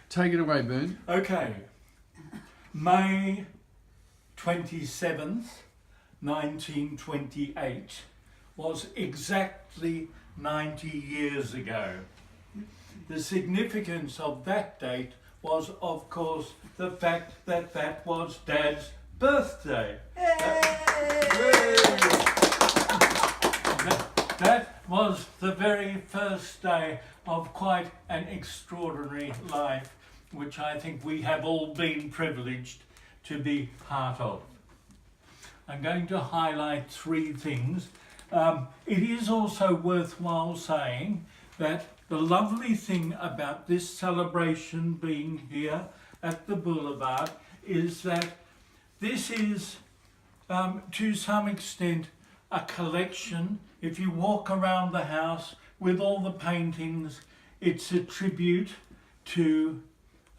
Take it away, Boone. Okay. May 27th, 1928 was exactly 90 years ago. The significance of that date was, of course, the fact that that was Dad's birthday. That was the very first day of quite an extraordinary life, which I think we have all been privileged to be part of. I'm going to highlight three things. It is also worthwhile saying that the lovely thing about this celebration being here at the Boulevard is that this is, to some extent, a collection. If you walk around the house with all the paintings, it's a tribute to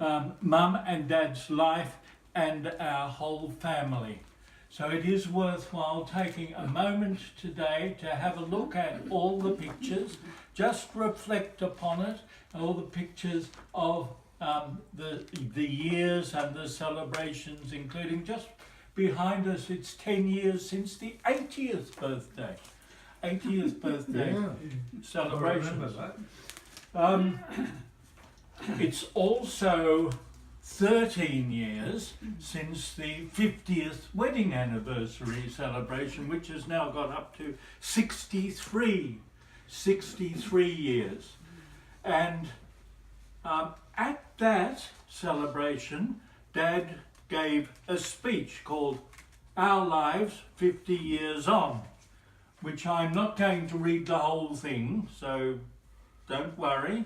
Mum and Dad's life and our whole family. So it is worthwhile taking a moment today to have a look at all the pictures, just reflect upon it, all the pictures of the years and the celebrations, including just behind us, it's 10 years since the 80th birthday. 80th birthday celebrations. It's also 13 years since the 50th wedding anniversary celebration, which has now got up to 63 years. And at that celebration, Dad gave a speech called Our Lives 50 Years On, which I'm not going to read the whole thing, so don't worry,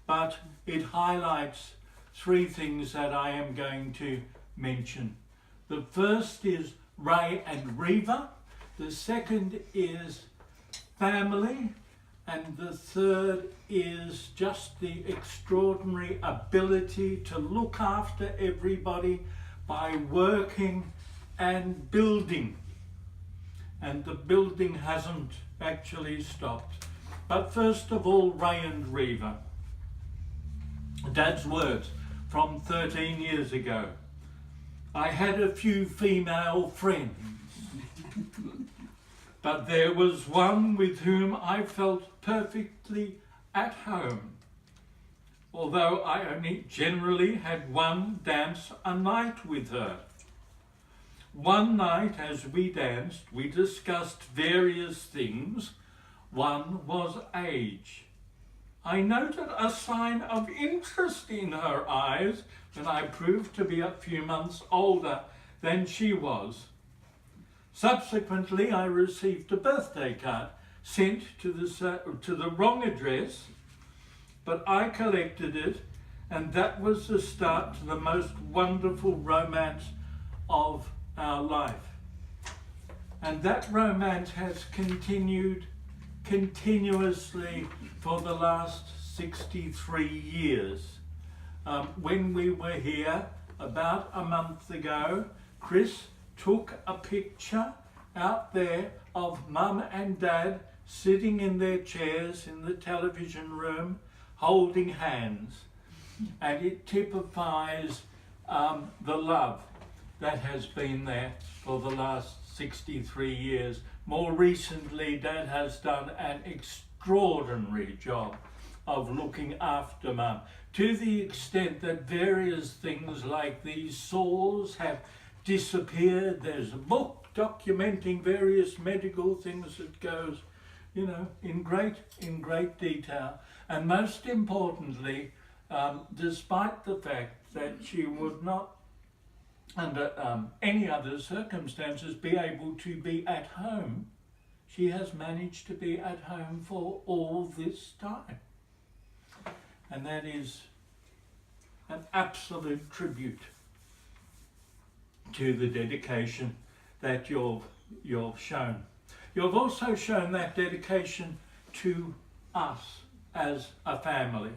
but it highlights three things that I am going to mention. The first is Ray and Reva, the second is family, and the third is just the extraordinary ability to look after everybody by working and building. And the building hasn't actually stopped. But first of all, Ray and Reva. Dad's words from 13 years ago. I had a few female friends, but there was one with whom I felt perfectly at home, although I only generally had one dance a night with her. One night as we danced, we discussed various things. One was age. I noted a sign of interest in her eyes when I proved to be a few months older than she was. Subsequently, I received a birthday card sent to the wrong address, but I collected it, and that was the start to the most wonderful romance of our life. And that romance has continued continuously for the last 63 years. When we were here about a month ago, Chris took a picture out there of Mum and Dad sitting in their chairs in the television room holding hands, and it typifies the love that has been there for the last 63 years. More recently, Dad has done an extraordinary job of looking after Mum, to the extent that various things like these sores have disappeared. There's a book documenting various medical things that goes, you know, in great detail. And most importantly, despite the fact that she would not under any other circumstances be able to be at home, she has managed to be at home for all this time. And that is an absolute tribute to the dedication that you've shown. You've also shown that dedication to us as a family.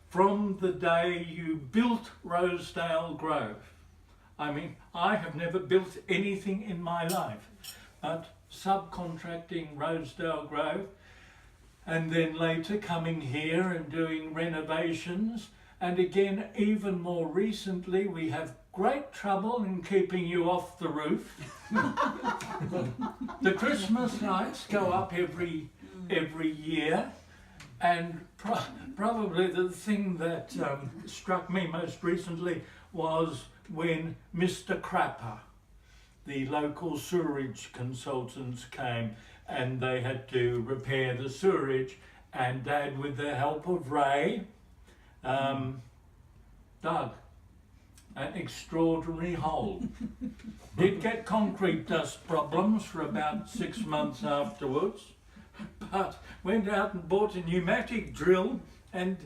From the day you built Rosedale Grove, I mean, I have never built anything in my life, but subcontracting Rosedale Grove, and then later coming here and doing renovations. And again, even more recently, we have great trouble in keeping you off the roof. The Christmas lights go up every year, and probably the thing that struck me most recently was when Mr. Crapper, the local sewerage consultants, came and they had to repair the sewerage, and Dad, with the help of Ray, dug an extraordinary hole. Did get concrete dust problems for about 6 months afterwards, but went out and bought a pneumatic drill and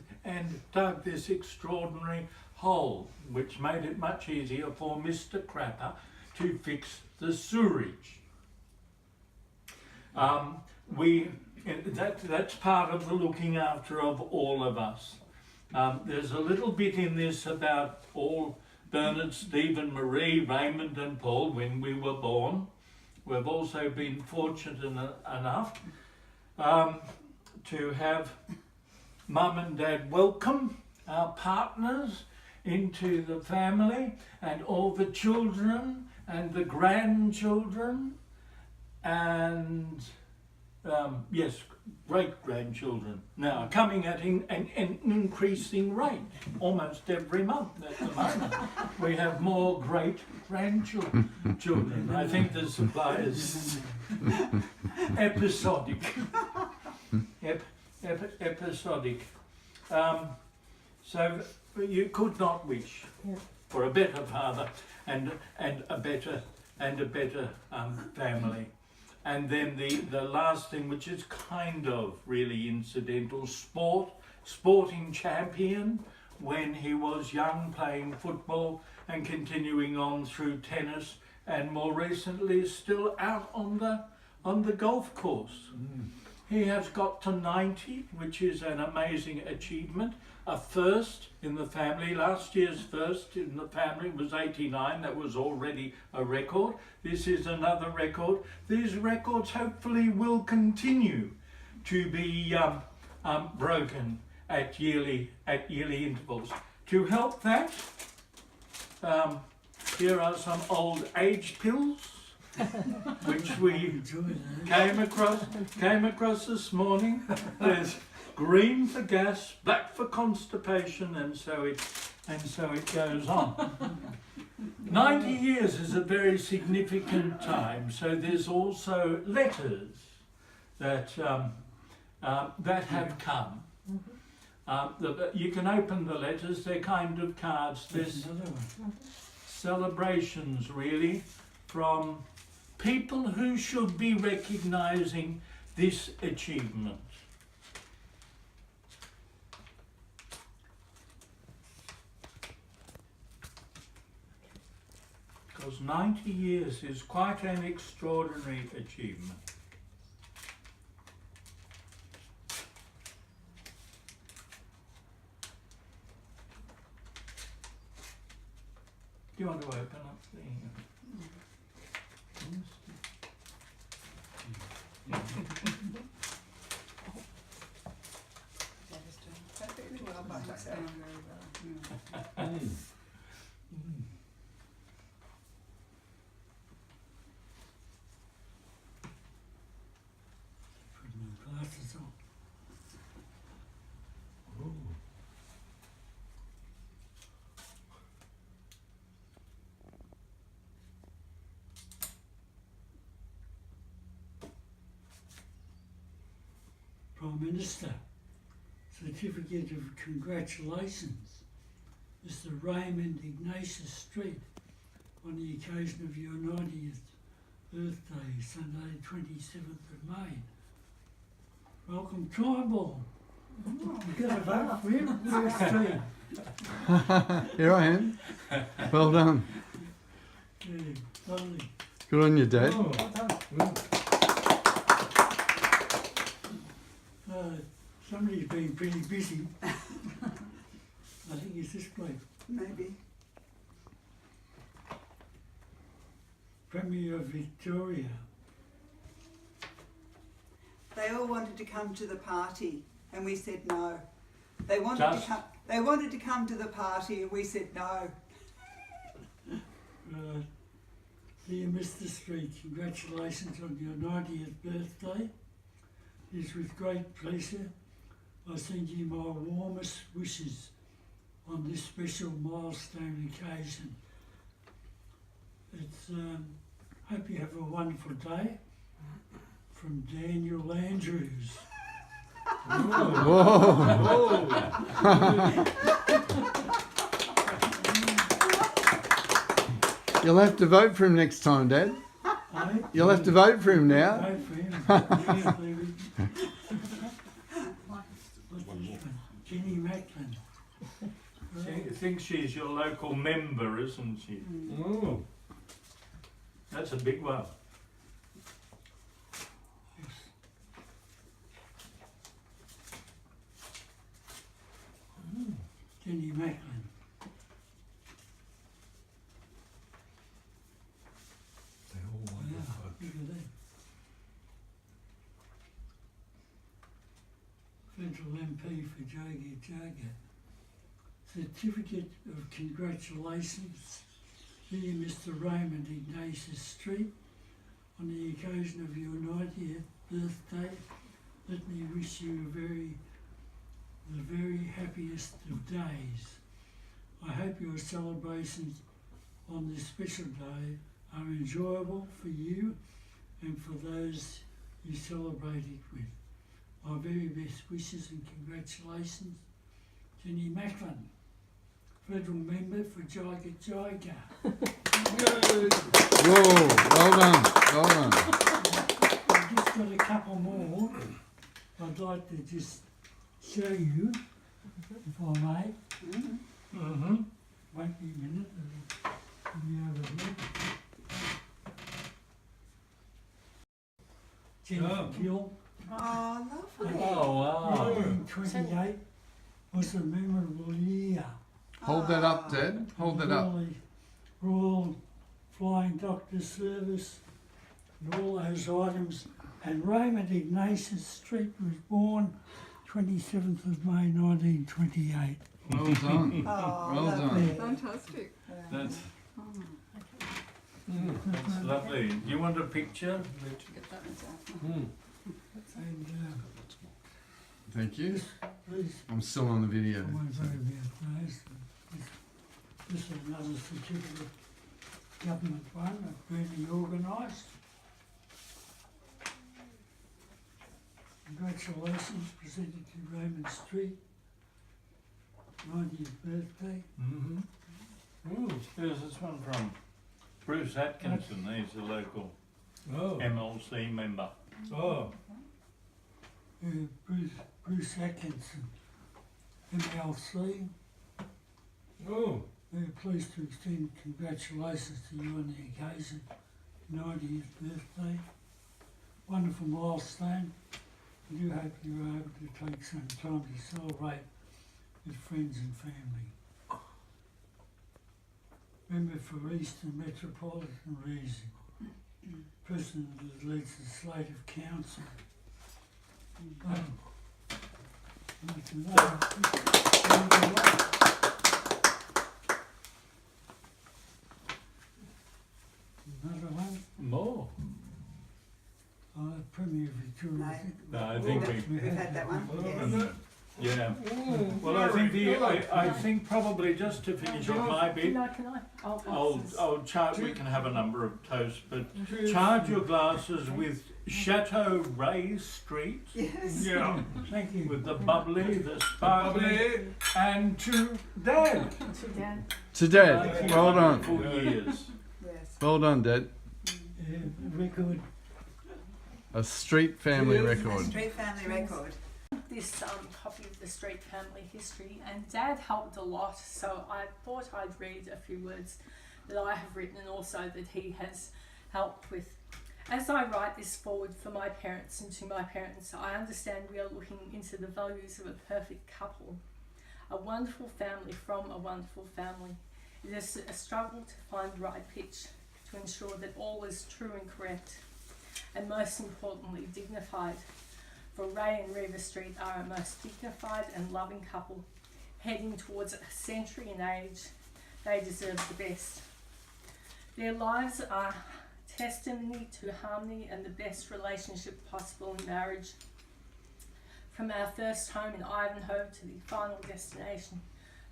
dug this extraordinary hole, which made it much easier for Mr. Crapper to fix the sewerage. That's part of the looking after of all of us. There's a little bit in this about all Bernard, Stephen, Marie, Raymond and Paul when we were born. We've also been fortunate enough to have Mum and Dad welcome our partners into the family, and all the children and the grandchildren and yes, great-grandchildren now coming at an increasing rate almost every month at the moment. We have more great-grandchildren. I think the supply is episodic. Episodic. So you could not wish for a better father and a better family. And then the last thing, which is kind of really incidental, sporting champion when he was young, playing football and continuing on through tennis, and more recently still out on the golf course. He has got to 90, which is an amazing achievement. A first in the family. Last year's first in the family was 89. That was already a record. This is another record. These records hopefully will continue to be broken at yearly intervals. To help that, here are some old age pills, which we came across this morning. There's green for gas, black for constipation, and so it goes on. 90 years is a very significant time. So there's also letters that have come. You can open the letters. They're kind of cards. There's celebrations, really, from people who should be recognising this achievement. Because 90 years is quite an extraordinary achievement. Do you want to open up the... Perfectly well by myself. Put my glasses on. Prime Minister, certificate of congratulations, Mr. Raymond Ignatius Street, on the occasion of your 90th birthday, Sunday 27th of May. Welcome, Tribal. You got a vote for him? Street. Here I am. Well done. Yeah, lovely. Good on you, Dad. Oh, somebody's been pretty busy. I think it's this place. Maybe. Premier of Victoria. They they all wanted to come to the party, and we said no. They wanted Just- to come. They wanted to come to the party, and we said no. Right. Dear Mr. Street, congratulations on your 90th birthday. It is with great pleasure I send you my warmest wishes on this special milestone occasion. It's hope you have a wonderful day. From Daniel Andrews. Whoa! You'll have to vote for him next time, Dad. Eh? You'll have to vote for him now. Vote for him. Jenny Macklin. She thinks she's your local member, isn't she? Oh. That's a big one. Jenny Macklin. They all want Yeah, to vote. look at that. Federal MP for Jaga. Certificate of congratulations, dear Mr. Raymond Ignatius Street, on the occasion of your 90th birthday. Let me wish you the very happiest of days. I hope your celebrations on this special day are enjoyable for you and for those you celebrate it with. My very best wishes and congratulations, Jenny Macklin, Federal Member for Jaga. Whoa! Well done. Well done. I've just got a couple more I'd like to just show you, if I may. Mm-hmm. Won't be a minute, it'll be over here. Jennifer Gill, Oh, lovely. Oh, wow. 1928 was a memorable year. Hold that up, Dad. Hold that up. Royal Flying Doctor Service and all those items. And Raymond Ignatius Street was born 27th of May 1928. Well done. Oh, Well lovely. done. Fantastic. That's lovely. Do you want a picture? Get that one out. And Thank you. please, I'm still on the video. I won't worry about those. This is another certificate, government one, really organised. Congratulations presented to Raymond Street, 90th birthday. Mm-hmm. Ooh, who's this one from? Bruce Atkinson. He's a local Oh. MLC member. Oh. Bruce Atkinson, MLC. Oh. Very pleased to extend congratulations to you on the occasion, 90th birthday. Wonderful milestone. I do hope you are able to take some time to celebrate with friends and family. Member for Eastern Metropolitan Region, President of the Legislative Council. Another one, More? Premier Victoria. No, I think We've had that one. Yeah. Yes. Well, I think probably just to finish off my bit, Can I? I'll charge. We can have a number of toasts, but charge your glasses with Chateau Ray Street. Yes. Yeah. Thank you. With the bubbly, the sparkly, and to Dad. To Dan. To Dad. Well done. For years. Yes. Well done, Dad. Record. A street family A record. street family record. This copy of the Street Family History, and Dad helped a lot, so I thought I'd read a few words that I have written and also that he has helped with. As I write this forward for my parents and to my parents, I understand we are looking into the values of a perfect couple, a wonderful family from a wonderful family. It is a struggle to find the right pitch to ensure that all is true and correct, and most importantly, dignified. for Ray and Reva Street are a most dignified and loving couple heading towards a century in age. They deserve the best. Their lives are testimony to harmony and the best relationship possible in marriage. From our first home in Ivanhoe to the final destination,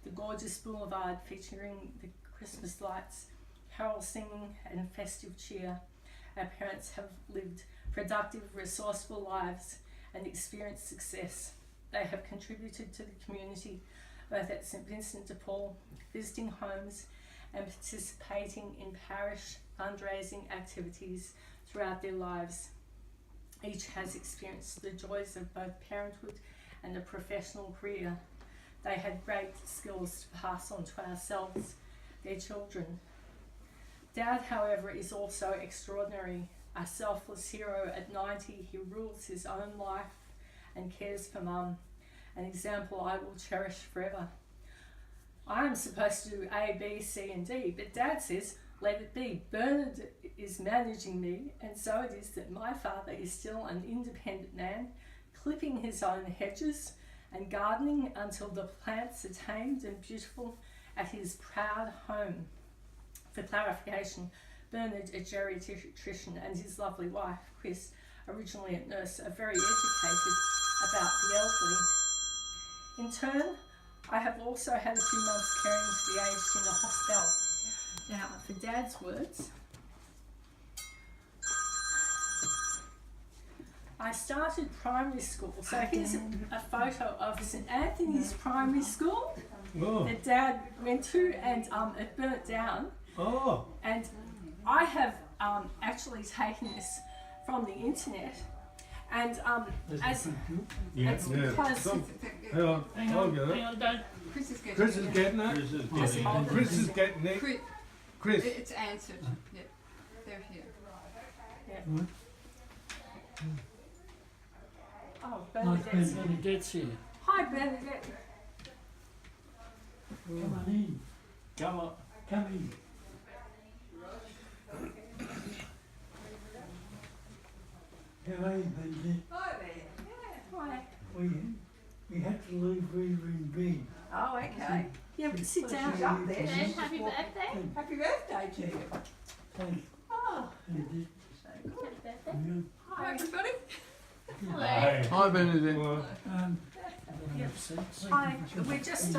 the gorgeous boulevard featuring the Christmas lights, carol singing and festive cheer, our parents have lived productive, resourceful lives and experienced success. They have contributed to the community, both at St Vincent de Paul, visiting homes and participating in parish fundraising activities throughout their lives. Each has experienced the joys of both parenthood and a professional career. They had great skills to pass on to ourselves, their children. Dad, however, is also extraordinary. A selfless hero at 90, he rules his own life and cares for Mum, an example I will cherish forever. I am supposed to do A, B, C and D, but Dad says, let it be. Bernard is managing me, and so it is that my father is still an independent man, clipping his own hedges and gardening until the plants are tamed and beautiful at his proud home. For clarification, Bernard, a geriatrician, and his lovely wife, Chris, originally a nurse, are very educated about the elderly. In turn, I have also had a few months caring for the aged in the hostel. Now, for Dad's words, I started primary school. So here's a photo of St Anthony's Primary School Oh. that Dad went to, and it burnt down. Oh. And I have actually taken this from the internet, and as Yeah. it's Yeah. because Hang on. I'll get hang it. on, don't Chris is getting Chris is it. getting it. just hold it. Chris is getting it. Chris, Chris. it's answered. Yeah, they're here. Yeah. Oh, Nice Bernadette's here. Bernadette's here. Hi, Bernadette. Come on in. Come on. Come in. How are you, Bernadette? Hi there. Hi. We had to leave. We were in bed. Oh, okay. Yeah, but sit down. She's up there. Then happy birthday. Happy birthday to you. Thanks, Oh, Bernadette. Happy birthday. Yeah. hi everybody. Hello. Hi, Benedict. Well, Yeah. Seats. Hi. We're just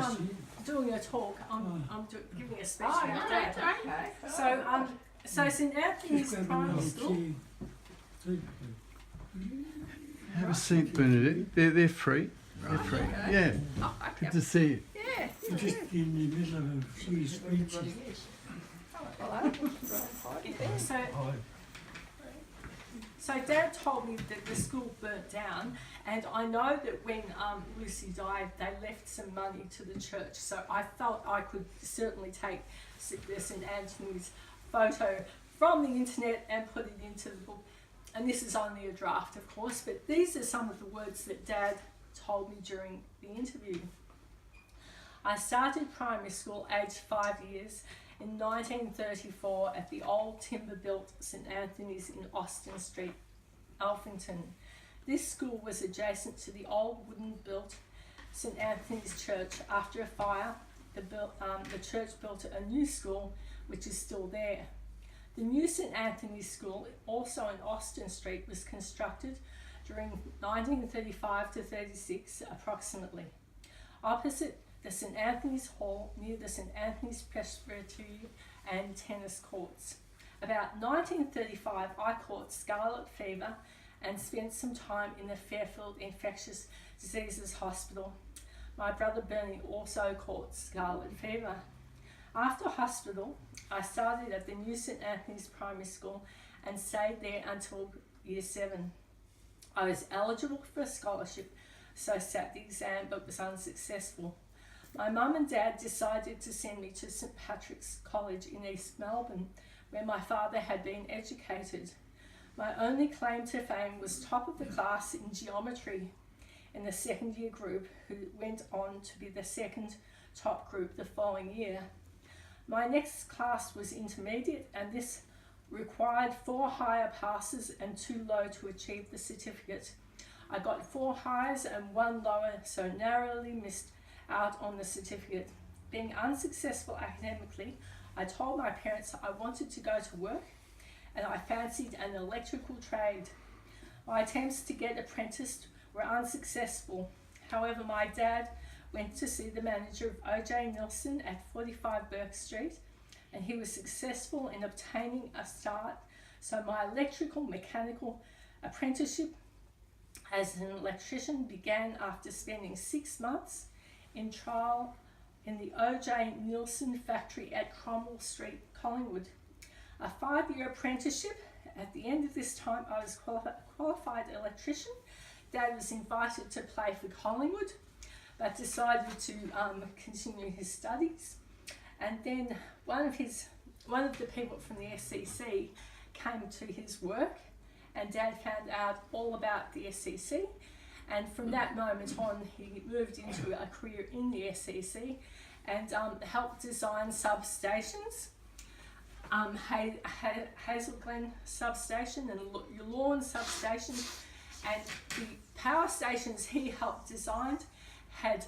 doing a talk. I'm giving a speech Oh, about yeah, Dad. okay. So St Anthony's Primary School. Have a seat, Benedict. They're free. They're free. Okay. Yeah. Oh, okay. Good to see you. Yeah. We're just in the middle of a few speeches. Hello. So Dad told me that the school burnt down, and I know that when Lucy died, they left some money to the church. So I felt I could certainly take the St Anthony's photo from the internet and put it into the book. And this is only a draft, of course, but these are some of the words that Dad told me during the interview. I started primary school aged 5 years in 1934 at the old timber-built St Anthony's in Austin Street, Alphington. This school was adjacent to the old wooden-built St Anthony's Church. After a fire, the church built a new school, which is still there. The new St Anthony's School, also in Austin Street, was constructed during 1935 to 36 approximately, opposite the St Anthony's Hall near the St Anthony's Presbytery and tennis courts. About 1935 I caught scarlet fever and spent some time in the Fairfield Infectious Diseases Hospital. My brother Bernie also caught scarlet fever. After hospital, I started at the new St Anthony's Primary School and stayed there until year 7. I was eligible for a scholarship, so sat the exam but was unsuccessful. My mum and dad decided to send me to St Patrick's College in East Melbourne, where my father had been educated. My only claim to fame was top of the class in geometry in the second year group, who went on to be the second top group the following year. My next class was intermediate, and this required 4 higher passes and 2 low to achieve the certificate. I got 4 highs and 1 lower, so narrowly missed out on the certificate. Being unsuccessful academically, I told my parents I wanted to go to work and I fancied an electrical trade. My attempts to get apprenticed were unsuccessful. However, my dad went to see the manager of O.J. Nilsson at 45 Burke Street, and he was successful in obtaining a start. So my electrical mechanical apprenticeship as an electrician began after spending 6 months in trial in the O.J. Nilsson factory at Cromwell Street, Collingwood. A 5-year apprenticeship. At the end of this time, I was qualified electrician. Dad was invited to play for Collingwood, but decided to continue his studies. And then one of the people from the SCC came to his work, and Dad found out all about the SCC. And from that moment on, he moved into a career in the SCC and helped design substations. Hazel Glen substation and Lawn substation, and the power stations he helped design had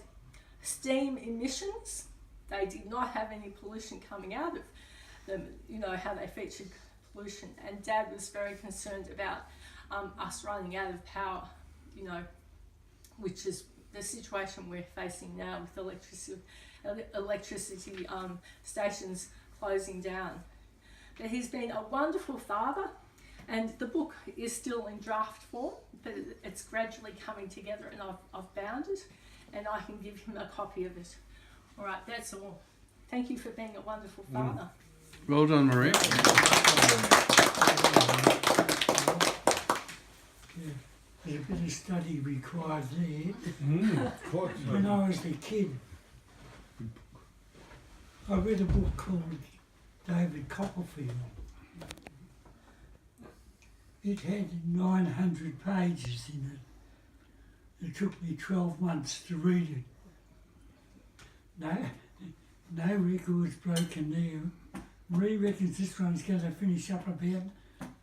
steam emissions. They did not have any pollution coming out of them, you know, how they featured pollution. And Dad was very concerned about us running out of power, you know, which is the situation we're facing now with electricity stations closing down. But he's been a wonderful father, and the book is still in draft form, but it's gradually coming together, and I've bound it, and I can give him a copy of it. All right, that's all. Thank you for being a wonderful father. Well done, Marie. Yeah, there's a bit of study required there. Quite so. When I was a kid, I read a book called David Copperfield. It had 900 pages in it. It took me 12 months to read it. No records broken there. Marie reckons this one's going to finish up about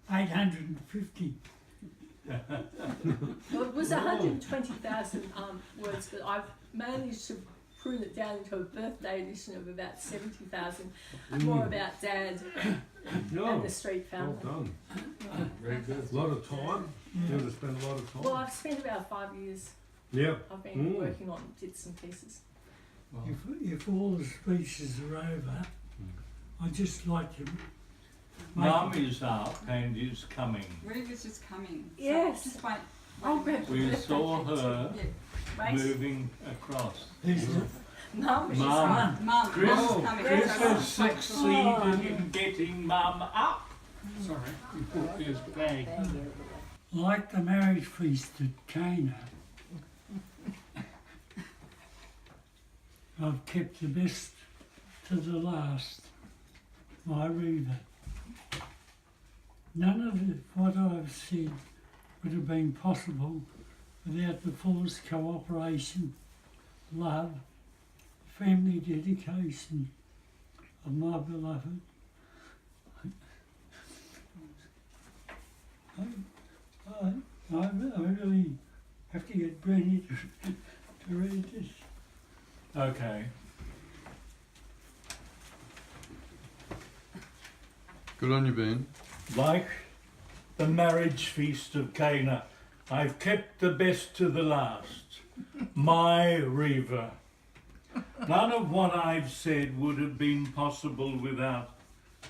850. Well, it was 120,000 words, but I've managed to prune it down into a birthday edition of about 70,000, more about Dad and the Street Well family. done. Very good. A lot of time. You have to spend a lot of time. Well, I've spent about 5 years. Yeah. I've been working on bits and pieces. If all the speeches are over, I'd just like to Mum is up and is coming. Reva's just coming. So Yes. Just wait. I'll grab the We birthday saw cake too. her Wait, moving across. Who's the Mum is Mum. right. Mum, Chris, Mum's coming. Chris So has succeeded in getting Mum up. Sorry, you brought his bag. like the marriage feast at Cana. I've kept the best to the last, my Reva. None of what I've said would have been possible without the fullest cooperation, love, family dedication of my beloved. I really have to get Brandy to read this. Okay. Good on you, Ben. Like the marriage feast of Cana, I've kept the best to the last. My Reva. None of what I've said would have been possible without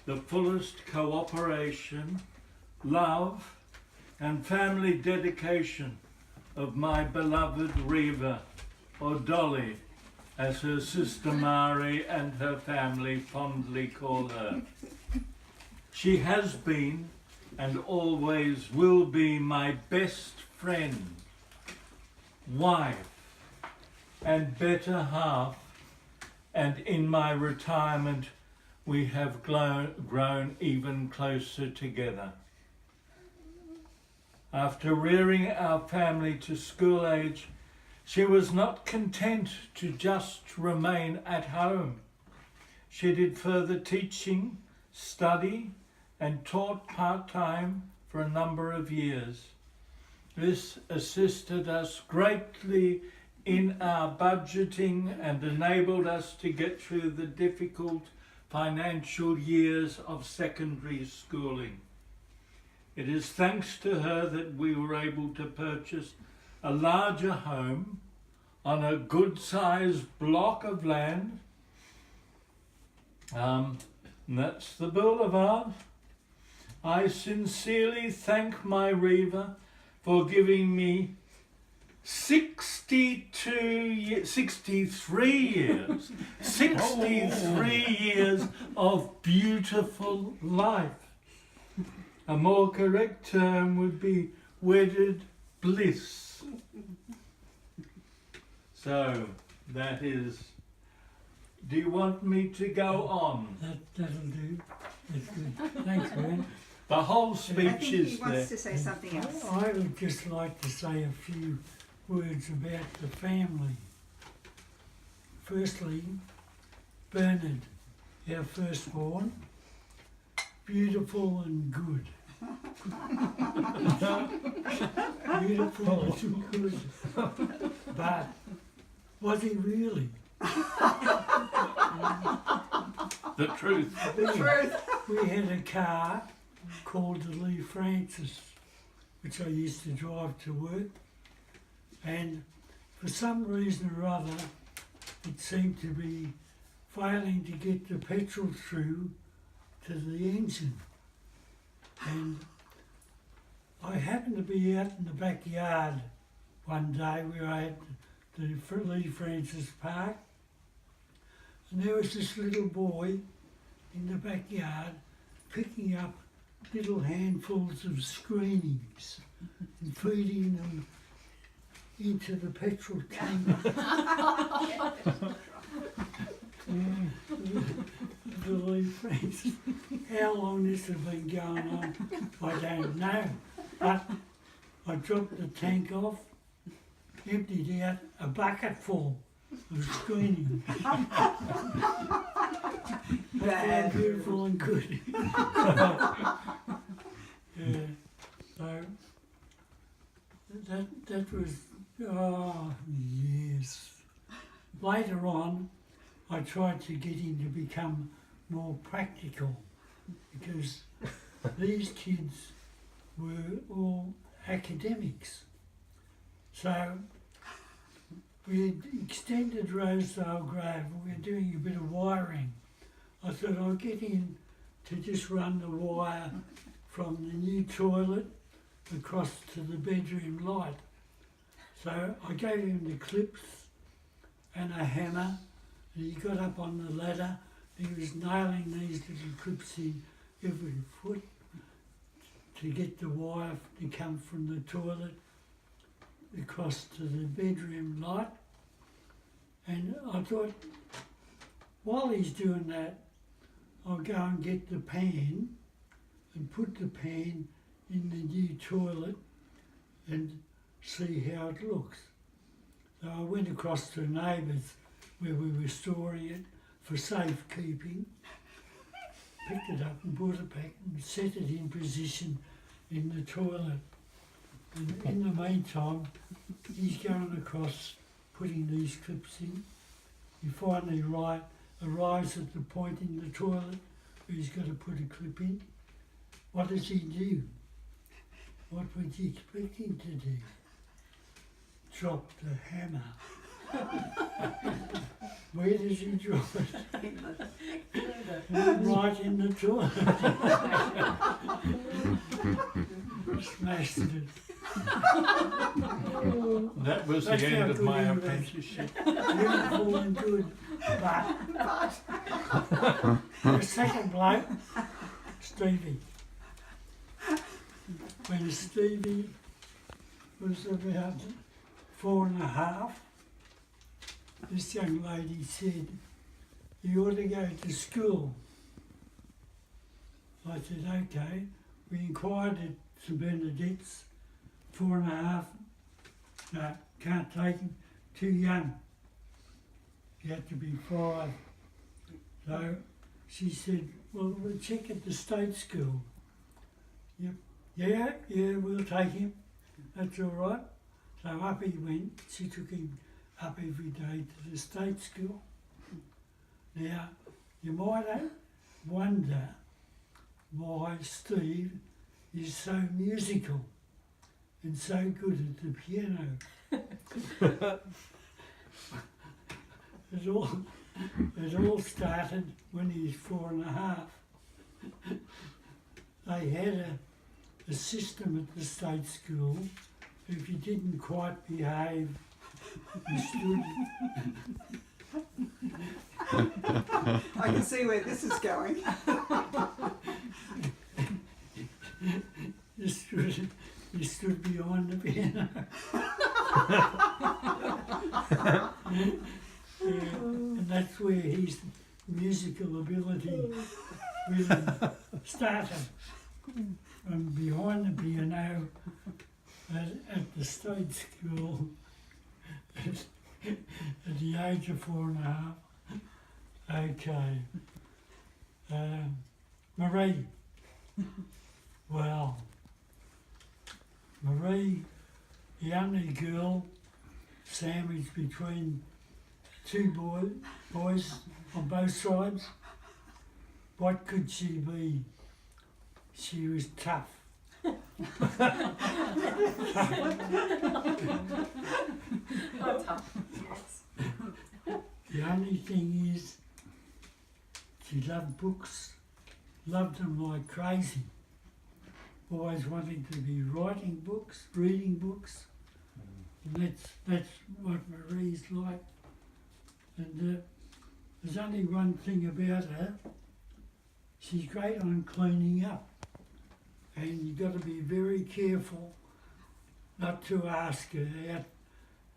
the fullest cooperation, love, and family dedication of my beloved Reva, or Dolly, as her sister Mari and her family fondly call her. She has been and always will be my best friend, wife, and better half, and in my retirement we have grown even closer together. After rearing our family to school age, she was not content to just remain at home. She did further teaching, study, and taught part-time for a number of years. This assisted us greatly in our budgeting and enabled us to get through the difficult financial years of secondary schooling. It is thanks to her that we were able to purchase a larger home on a good-sized block of land. And that's the boulevard. I sincerely thank my Reaver for giving me 63 years of beautiful life. A more correct term would be wedded bliss. So, that is... Do you want me to go on? That'll do. That's good. Thanks, man. The whole I speech think he is wants there. to say something else. I would just like to say a few words about the family. Firstly, Bernard, our firstborn, beautiful and good. Beautiful and good. But was he really? The truth. We had a car called the Lee Francis, which I used to drive to work, and for some reason or other it seemed to be failing to get the petrol through to the engine. And I happened to be out in the backyard one day where I had the Lee Francis Park, and there was this little boy in the backyard picking up little handfuls of screenings and feeding them into the petrol tank. The Lee Francis. How long this has been going on, I don't know. But I dropped the tank off, emptied out a bucket full of screening. That's beautiful and good. Yeah, so that was, oh yes. Later on, I tried to get him to become more practical because these kids were all academics. So we had extended Rosedale Grove, we were doing a bit of wiring. I thought I'll get him to just run the wire from the new toilet across to the bedroom light. So I gave him the clips and a hammer, and he got up on the ladder. He was nailing these little clips in every foot to get the wire to come from the toilet across to the bedroom light. And I thought, while he's doing that, I'll go and get the pan and put the pan in the new toilet and see how it looks. So I went across to a neighbour's where we were storing it for safekeeping, picked it up and brought it back and set it in position in the toilet. And in the meantime, he's going across putting these clips in. He finally arrives at the point in the toilet where he's got to put a clip in. What does he do? What would you expect him to do? Drop the hammer. Where does he drop it? Right in the toilet. Smashed it. That was That's the how end of good my he was. apprenticeship. Beautiful and good. But the second bloke, Stevie. When Stevie was about 4.5, this young lady said, "You ought to go to school." I said, "Okay." We inquired at St Bernadette's, 4.5. No, can't take him, too young. You had to be 5. So she said, "Well, we'll check at the state school." Yep. Yeah, we'll take him. that's all right. So up he went. She took him up every day to the state school. Now, you might wonder why Steve is so musical and so good at the piano. It all started when he was 4.5. They had a system at the state school. If you didn't quite behave, you stood. I can see where this is going. You stood behind the piano. And that's where his musical ability really started. From behind the piano at the state school at the age of 4.5. Okay. Marie. Well, Marie, the only girl sandwiched between two boys on both sides. What could she be? She was tough. Oh, tough. Yes. The only thing is, she loved books, loved them like crazy. Always wanting to be writing books, reading books. And that's what Marie's like. And there's only one thing about her. She's great on cleaning up. And you've got to be very careful not to ask her out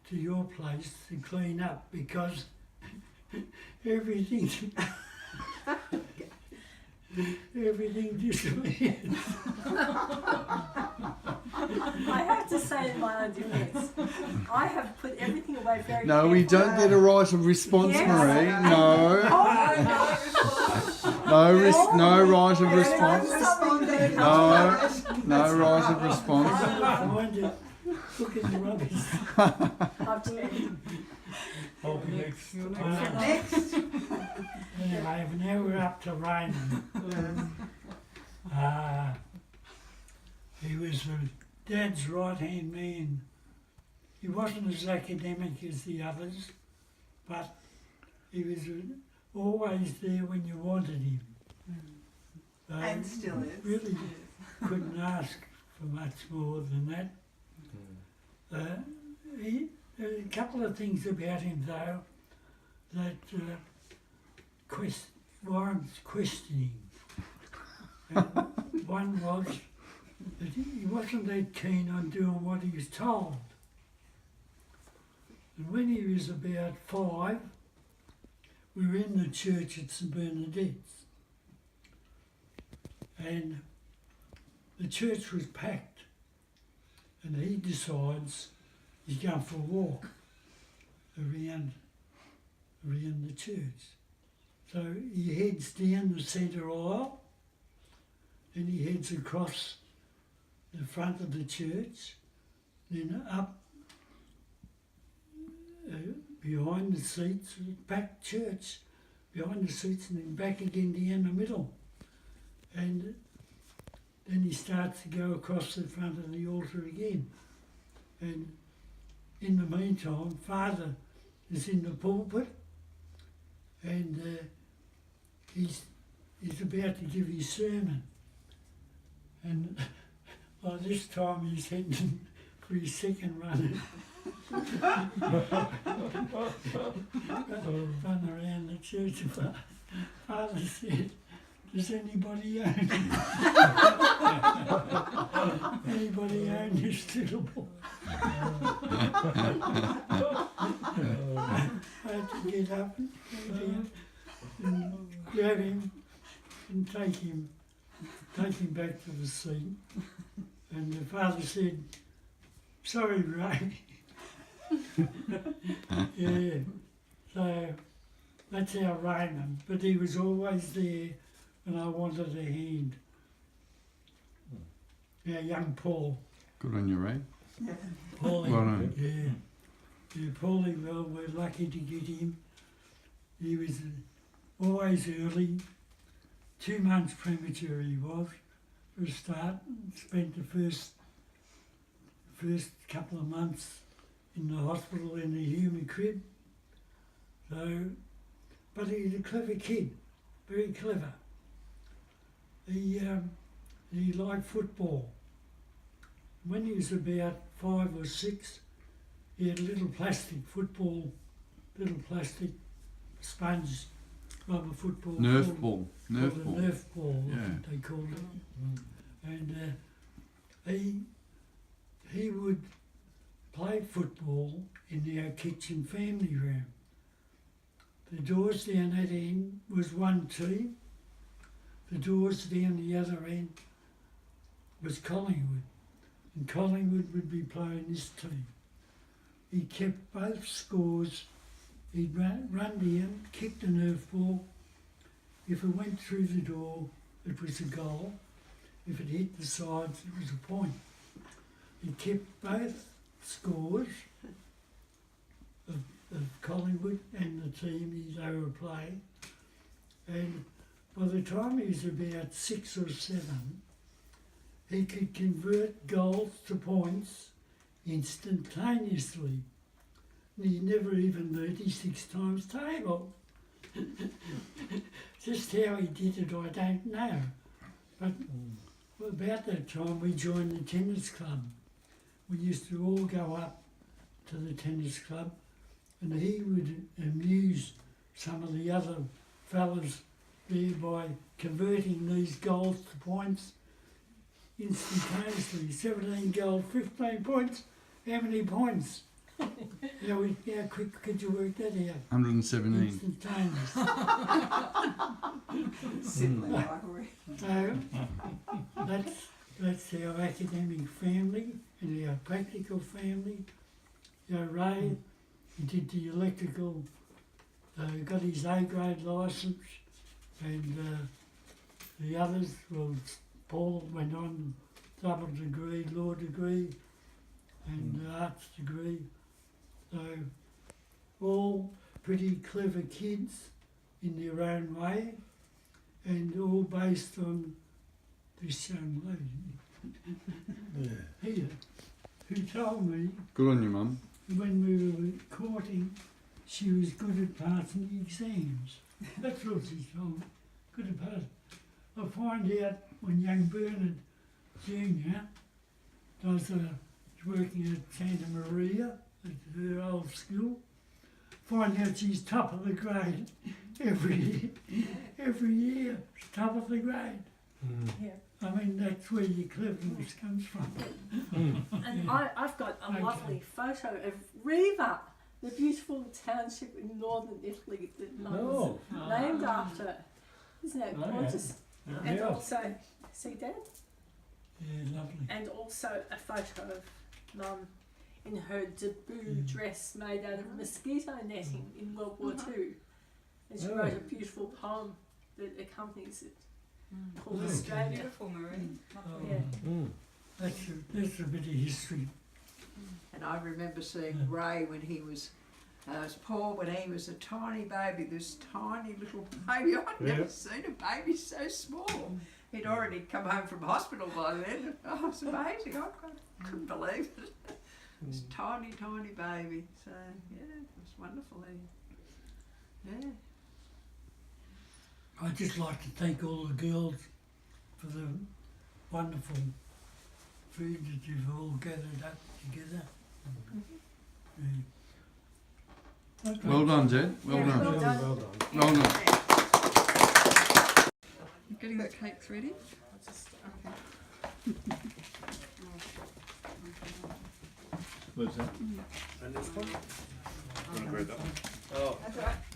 to your place to clean up, because everything disappears. I have to say in my own defence, I have put everything away very No, we carefully. don't get a right of response, Yes. Marie. No. Oh, No right of response. Responded. No right of response. Find it, look in the rubbish. I've checked. I'll be next. Next. Anyway, now we're up to Raymond. He was Dad's right-hand man. He wasn't as academic as the others, but he was always there when you wanted him. So And still is. really couldn't ask for much more than that. There are a couple of things about him though that warrants questioning. And one was that he wasn't that keen on doing what he was told. And when he was about 5, we were in the church at St Bernadette's, and the church was packed, and he decides he's going for a walk around the church. So he heads down the centre aisle, then he heads across the front of the church, then up behind the seats, packed church, behind the seats, and then back again down the middle. And then he starts to go across the front of the altar again. And in the meantime, Father is in the pulpit, and he's about to give his sermon. And by this time he's heading for his second run. Run around the church. Father said, "Does anybody own it?" Anybody own this little boy? I had to get up and go down and grab him and take him back to the seat. And the father said, "Sorry, Ray." Yeah, so that's our Raymond. But he was always there when I wanted a hand. Our young Paul. Good on you, Ray. Paulie, Well done. yeah, Paulie, well, we're lucky to get him. He was always early, 2 months premature he was, for a start. Spent the first couple of months in the hospital in a human crib. So, but he's a clever kid, very clever. He liked football. When he was about 5 or 6, he had a little plastic sponge rubber football. Nerf called- ball. Nerf called ball. a Nerf ball, Yeah. that's what they called it. And he would play football in our kitchen family room. The doors down that end was one team. The doors down the other end was Collingwood. And Collingwood would be playing this team. He kept both scores. He'd run down, kick the Nerf ball. If it went through the door, it was a goal. If it hit the sides, it was a point. He kept both scores of Collingwood and the team they were playing. And by the time he was about 6 or 7, he could convert goals to points instantaneously. And he never even learnt his 6 times table. Just how he did it, I don't know. But about that time, we joined the tennis club. We used to all go up to the tennis club, and he would amuse some of the other fellas there by converting these goals to points instantaneously. 17 goals, 15 points. How many points? How quick could you work that out? 117. Instantaneous. Sibling rivalry. So that's our academic family and our practical family. Ray, he did the electrical, got his A grade licence, and the others, well, Paul went on double degree, law degree, and arts degree. So all pretty clever kids in their own way, and all based on this young lady here, who told me Good on you, Mum. when we were courting, she was good at passing the exams. That's what she told me, good at passing. I find out when young Bernard Jr. is working at Santa Maria, at her old school, find out she's top of the grade every year, she's top of the grade. Yeah. I mean, that's where your cleverness comes from. And I've got a lovely photo of Riva, the beautiful township in northern Italy that Mum's named after. Isn't that gorgeous? And also, see Dad? Yeah, lovely. And also a photo of Mum in her debut dress made out of mosquito netting in World War II. And she wrote a beautiful poem that accompanies it called Australia. Beautiful, Marie. Yeah. That's a bit of history. And I remember seeing Ray when he was Paul when he was a tiny baby, this tiny little baby. I'd never seen a baby so small. He'd already come home from hospital by then. Oh, it was amazing. I couldn't believe it. This tiny, tiny baby. So, yeah, it was wonderful. Yeah. I'd just like to thank all the girls for the wonderful food that you've all gathered up together. Yeah. Okay. Well done, Jed. Well Yeah, done. well done. Well done. Well done. You're getting the cakes ready? Where's that? And this one? Want to grab that one? Oh,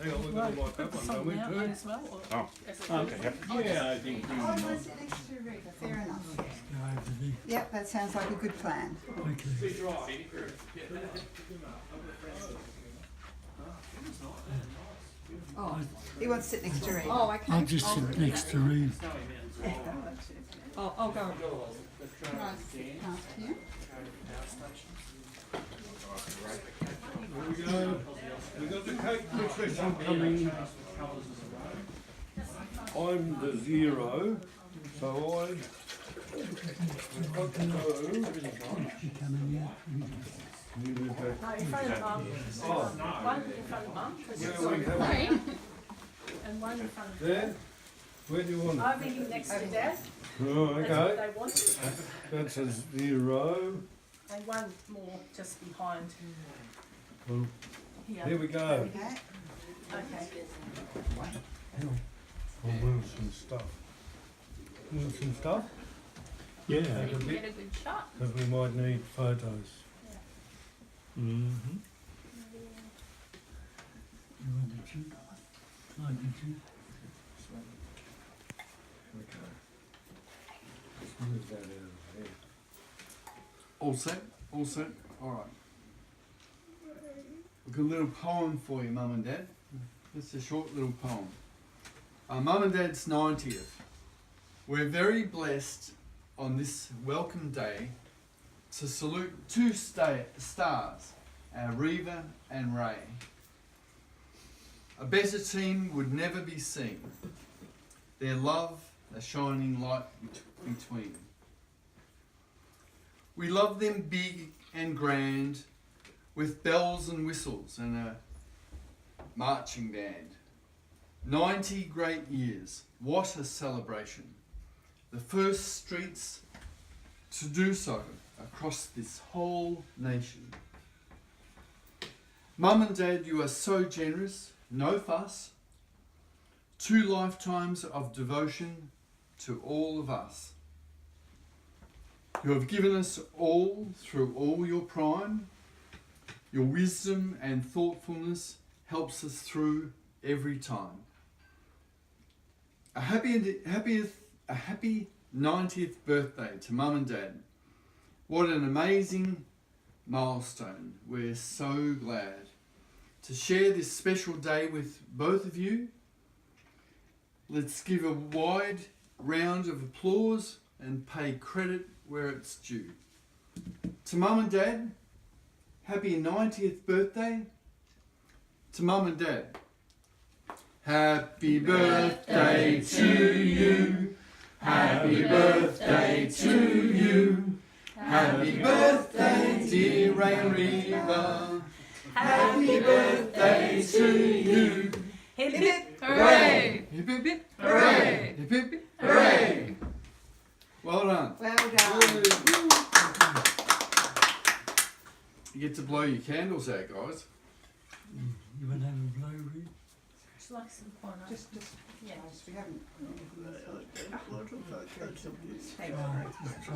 hang on, we've got to wipe that one, don't we, Something out too? as well, or Oh. as a Okay, yeah, I think. Oh, that's an extra Rita. Fair enough. Go over there. Yep, that sounds like a good plan. Okay. Oh, he wants to sit next to Reed. Oh, okay. I'll just sit next to Reed. I'll go right past here. There we go. We got the cake procession coming. I'm the 0, so I've got to go. No, in front of Mum. One in front of Mum. Yeah, we have And one in front of there. Where do you want it? I'll be next to Dad. Oh, That's okay. what they wanted. That's a 0. And one more just behind. Well, Here. here we go. Okay. Okay. I'll move some stuff. Move some stuff? So you can get a good shot. Because we might need photos. You want the tea? Like the tea? Okay. Let's move that out of here. All set? All set? Alright. We've got a little poem for you, Mum and Dad. Just a short little poem. Mum and Dad's 90th. We're very blessed on this welcome day to salute two stars, our Reva and Ray. A better team would never be seen. Their love, a shining light between. We love them big and grand, with bells and whistles and a marching band. 90 great years, what a celebration. The first streets to do so across this whole nation. Mum and Dad, you are so generous, no fuss. 2 lifetimes of devotion to all of us. You have given us all through all your prime. Your wisdom and thoughtfulness helps us through every time. A happy 90th birthday to Mum and Dad. What an amazing milestone. We're so glad to share this special day with both of you. Let's give a wide round of applause and pay credit where it's due. To Mum and Dad, happy 90th birthday. To Mum and Dad, happy birthday to you. Happy birthday to you. Happy birthday, dear Ray and Reva. Happy birthday to you. Hip hip Hooray! Hip hip hip. Hooray! Hip hip hip. Hooray! Well done. Well done. You get to blow your candles out, guys. You want to have a blow, Reed? Just like some corner. Just Yeah. we haven't.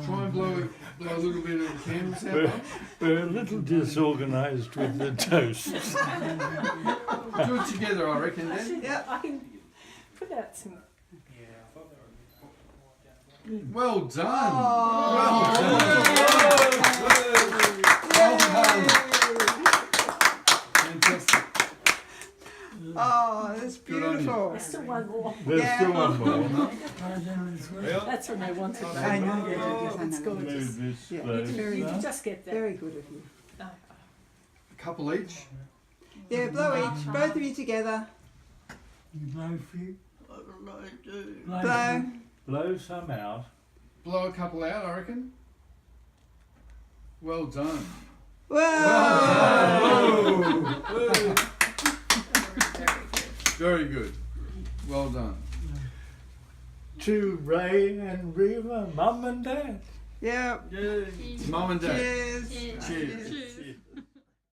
Try and blow a little bit of the candles out. Mum. We're a little disorganised with the toast. Do it together, I reckon, then. Yeah. I can put out some. Well done. Oh. Well done. Fantastic. Oh, that's Good on you. beautiful. There's still one more. There's Yeah. still one more. Right then as well. That's when they wanted I that. know. Yes, I It's know. gorgeous. Move this, Yeah, please. very You good. can just get that. Very good of you. No. A couple each. Yeah, blow each. Both of you together. You blow for you? Blow. Blow. Blow some out. Blow a couple out, I reckon. Well done. Whoa! Very good. Well done. To Ray and Reva, Mum and Dad. Yeah. To Mum and Dad. Cheers. Cheers.